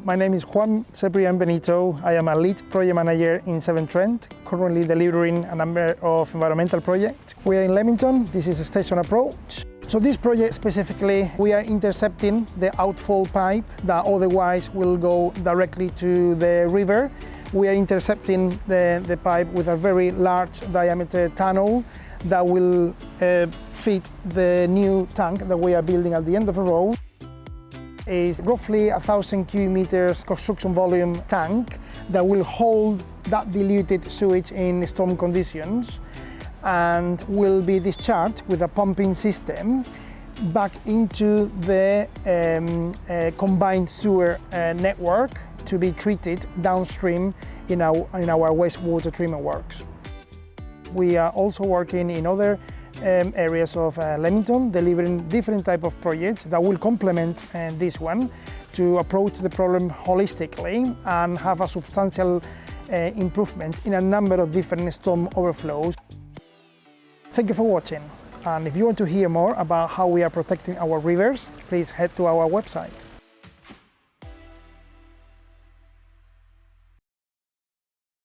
My name is Juan Benito. I am a lead project manager in Severn Trent, currently delivering a number of environmental projects. We are in Leamington. This is a station approach. So this project specifically, we are intercepting the outfall pipe that otherwise will go directly to the river. We are intercepting the pipe with a very large diameter tunnel that will feed the new tank that we are building at the end of the road. Is roughly 1,000 cubic meters construction volume tank that will hold that diluted sewage in storm conditions and will be discharged with a pumping system back into the combined sewer network to be treated downstream in our wastewater treatment works. We are also working in other areas of Leamington, delivering different type of projects that will complement this one to approach the problem holistically and have a substantial improvement in a number of different storm overflows. Thank you for watching, and if you want to hear more about how we are protecting our rivers, please head to our website.